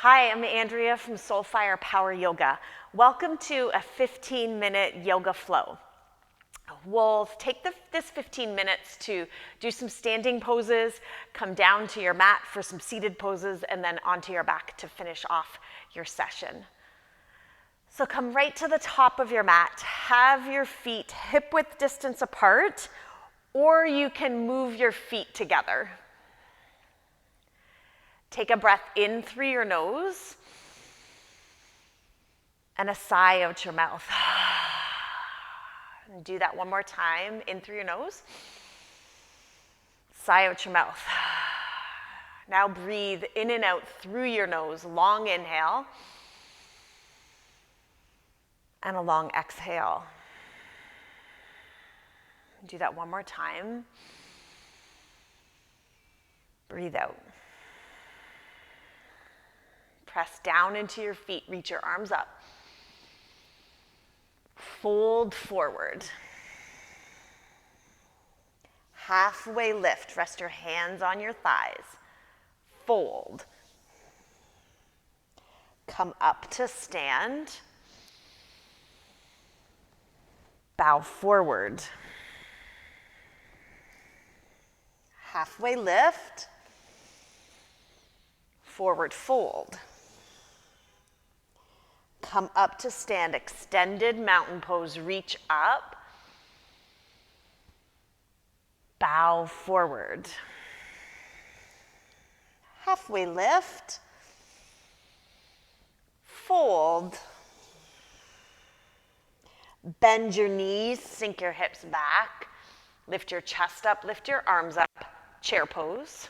Hi, I'm Andrea from Soulfire Power Yoga. Welcome to a 15-minute yoga flow. We'll take this 15 minutes to do some standing poses, come down to your mat for some seated poses, and then onto your back to finish off your session. So come right to the top of your mat. Have your feet hip-width distance apart, or you can move your feet together. Take a breath in through your nose and a sigh out your mouth. And do that one more time. In through your nose, sigh out your mouth. Now breathe in and out through your nose. Long inhale and a long exhale. Do that one more time. Breathe out. Press down into your feet, reach your arms up. Fold forward. Halfway lift, rest your hands on your thighs. Fold. Come up to stand. Bow forward. Halfway lift. Forward fold. Come up to stand, extended mountain pose, reach up, bow forward. Halfway lift, fold. Bend your knees, sink your hips back, lift your chest up, lift your arms up, chair pose.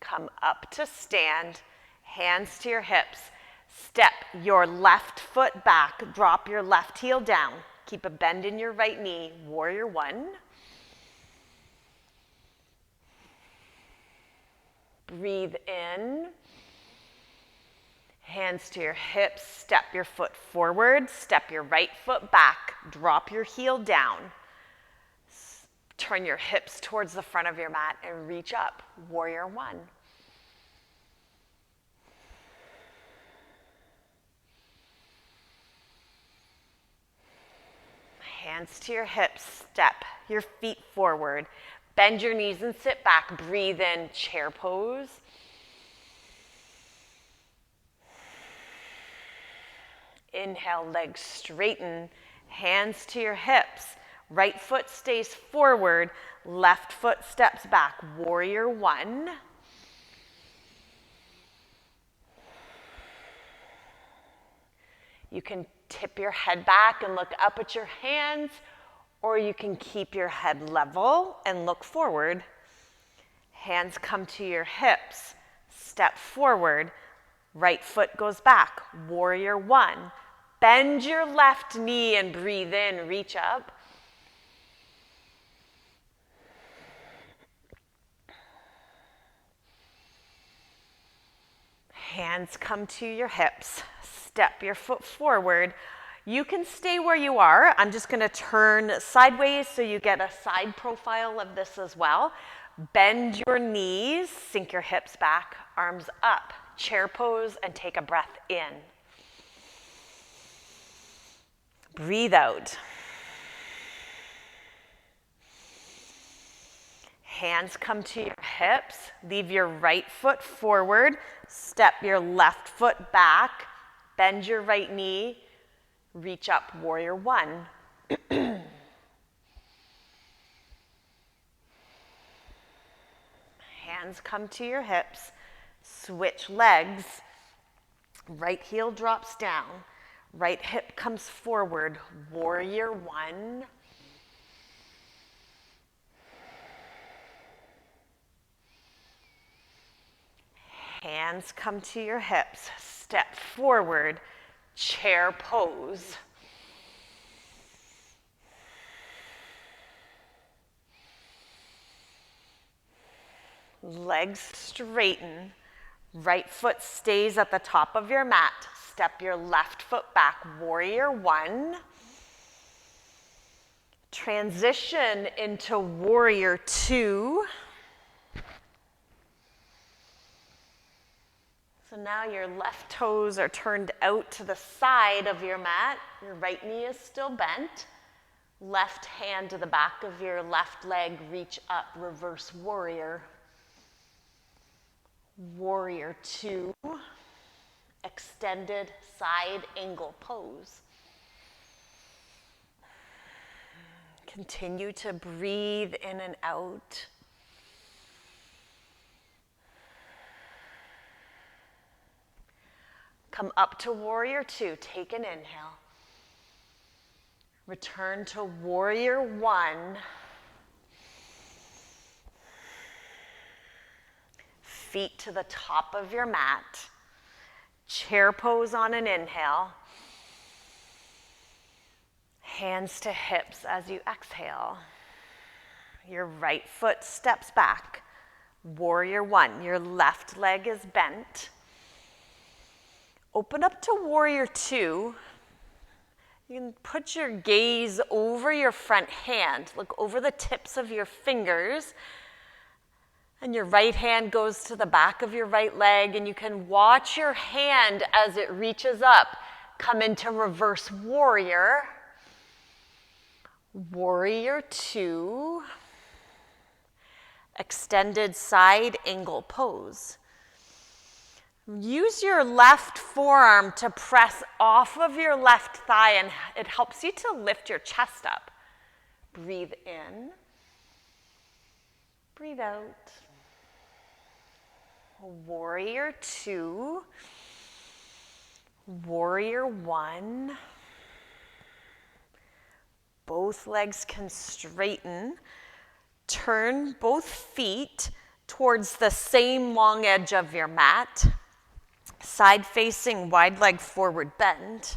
Come up to stand, hands to your hips. Step your left foot back, drop your left heel down. Keep a bend in your right knee, warrior one. Breathe in. Hands to your hips, step your foot forward, step your right foot back, drop your heel down. Turn your hips towards the front of your mat and reach up, warrior one. Hands to your hips, step your feet forward, bend your knees and sit back, breathe in, chair pose. Inhale, legs straighten, hands to your hips, right foot stays forward, left foot steps back, warrior one. You can tip your head back and look up at your hands, or you can keep your head level and look forward. Hands come to your hips, step forward, right foot goes back, warrior one. Bend your left knee and breathe in, reach up. Hands come to your hips, step your foot forward. You can stay where you are. I'm just going to turn sideways so you get a side profile of this as well. Bend your knees, sink your hips back, arms up, chair pose, and take a breath in. Breathe out. Hands come to your hips, leave your right foot forward, step your left foot back, bend your right knee, reach up, warrior one. Hands come to your hips, switch legs, right heel drops down, right hip comes forward, warrior one. Hands come to your hips, step forward, chair pose. Legs straighten, right foot stays at the top of your mat, step your left foot back, warrior one. Transition into warrior two. So now your left toes are turned out to the side of your mat. Your right knee is still bent. Left hand to the back of your left leg, reach up, reverse warrior. Warrior two, extended side angle pose. Continue to breathe in and out. Come up to warrior two, take an inhale. Return to warrior one. Feet to the top of your mat. Chair pose on an inhale. Hands to hips as you exhale. Your right foot steps back. Warrior one, your left leg is bent. Open up to warrior two. You can put your gaze over your front hand. Look over the tips of your fingers. And your right hand goes to the back of your right leg, and you can watch your hand as it reaches up, come into reverse warrior. Warrior two. Extended side angle pose. Use your left forearm to press off of your left thigh, and it helps you to lift your chest up. Breathe in. Breathe out. Warrior two. Warrior one. Both legs can straighten. Turn both feet towards the same long edge of your mat. Side facing, wide leg forward bend.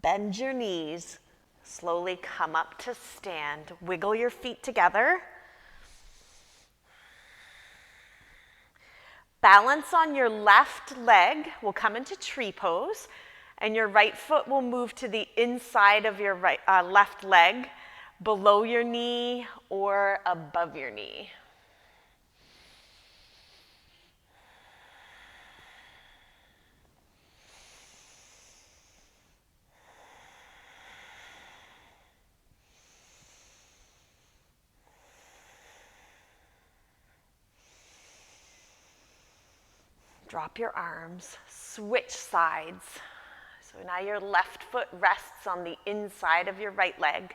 Bend your knees. Slowly come up to stand. Wiggle your feet together. Balance on your left leg. We'll come into tree pose. And your right foot will move to the inside of your left leg, below your knee or above your knee. Drop your arms, switch sides. So now your left foot rests on the inside of your right leg.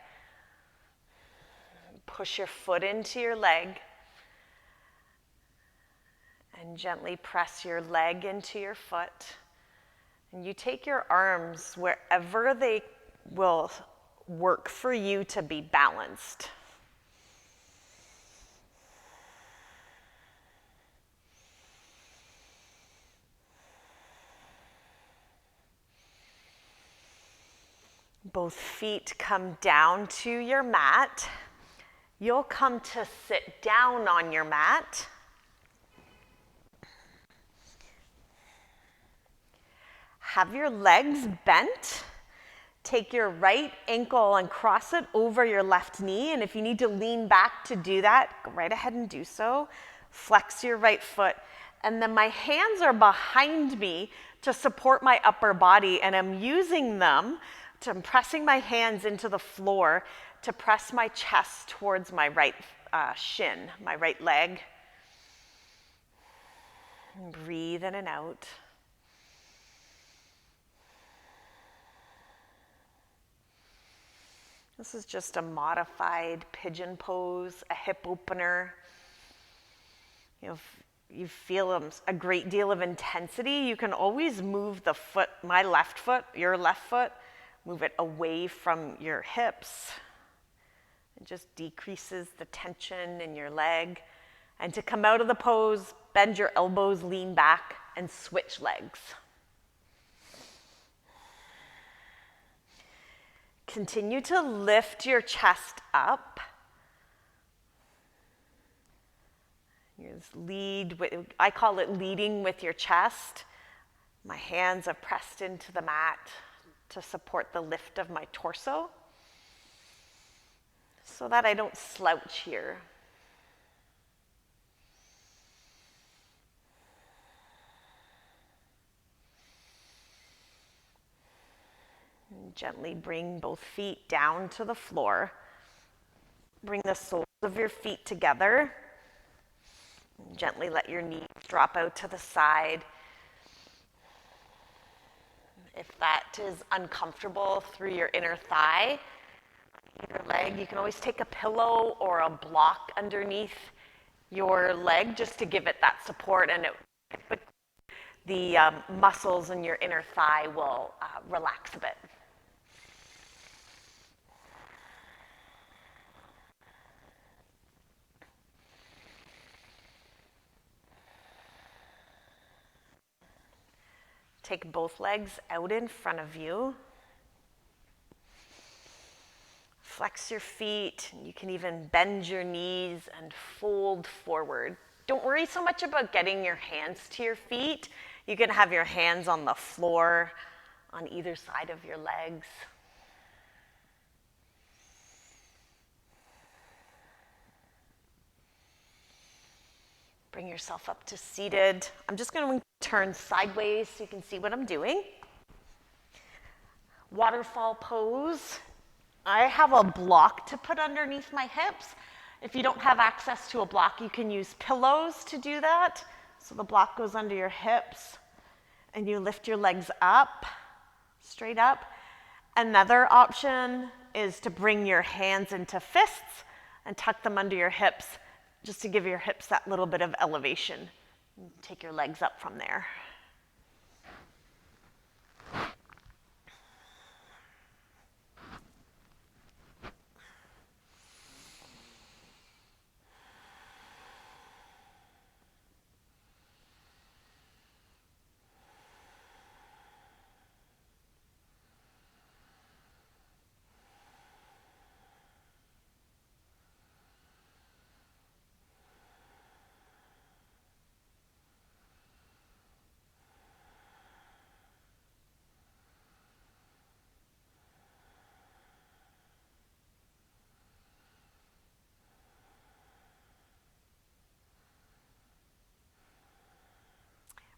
Push your foot into your leg and gently press your leg into your foot. And you take your arms wherever they will work for you to be balanced. Both feet come down to your mat. You'll come to sit down on your mat. Have your legs bent. Take your right ankle and cross it over your left knee. And if you need to lean back to do that, go right ahead and do so. Flex your right foot. And then my hands are behind me to support my upper body, and I'm using them I'm pressing my hands into the floor to press my chest towards my right shin, my right leg. And breathe in and out. This is just a modified pigeon pose, a hip opener. You know, if you feel a great deal of intensity, you can always move the foot, my left foot, your left foot, move it away from your hips It just decreases the tension in your leg. And to come out of the pose, bend your elbows, lean back, and switch legs. Continue to lift your chest up. You just I call it leading with your chest. My hands are pressed into the mat to support the lift of my torso so that I don't slouch here. And gently bring both feet down to the floor. Bring the soles of your feet together. And gently let your knees drop out to the side. If that is uncomfortable through your inner thigh, your leg, you can always take a pillow or a block underneath your leg just to give it that support, and the muscles in your inner thigh will relax a bit. Take both legs out in front of you. Flex your feet. You can even bend your knees and fold forward. Don't worry so much about getting your hands to your feet. You can have your hands on the floor on either side of your legs. Bring yourself up to seated. I'm just going to turn sideways so you can see what I'm doing. Waterfall pose. I have a block to put underneath my hips. If you don't have access to a block, you can use pillows to do that. So the block goes under your hips and you lift your legs up, straight up. Another option is to bring your hands into fists and tuck them under your hips just to give your hips that little bit of elevation. Take your legs up from there.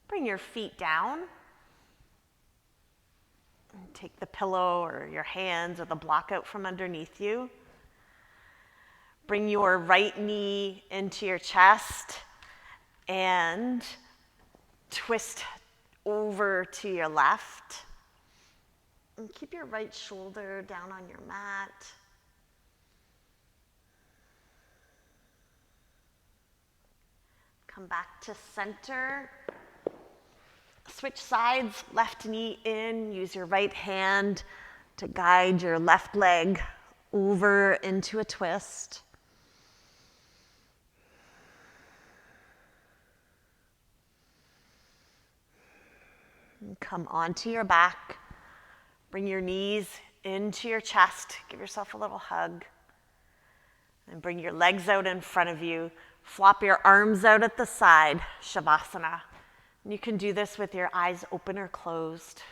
Bring your feet down. And take the pillow or your hands or the block out from underneath you. Bring your right knee into your chest and twist over to your left. And keep your right shoulder down on your mat. Come back to center. Switch sides, left knee in. Use your right hand to guide your left leg over into a twist. And come onto your back. Bring your knees into your chest. Give yourself a little hug. And bring your legs out in front of you. Flop your arms out at the side, Shavasana. And you can do this with your eyes open or closed.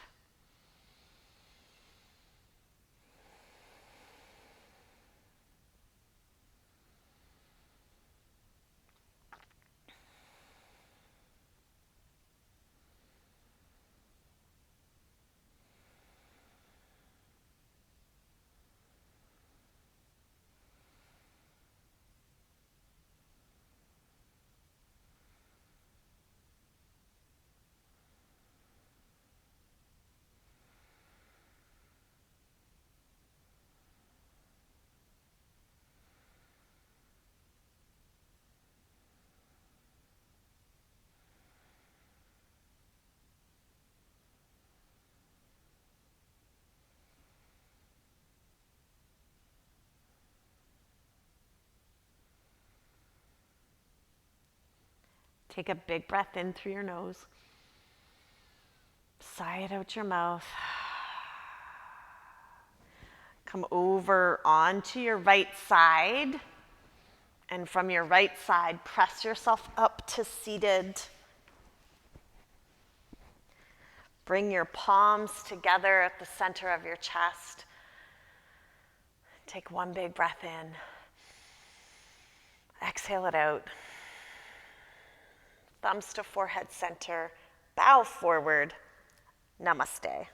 Take a big breath in through your nose. Sigh it out your mouth. Come over onto your right side. And from your right side, press yourself up to seated. Bring your palms together at the center of your chest. Take one big breath in. Exhale it out. Thumbs to forehead center. Bow forward. Namaste.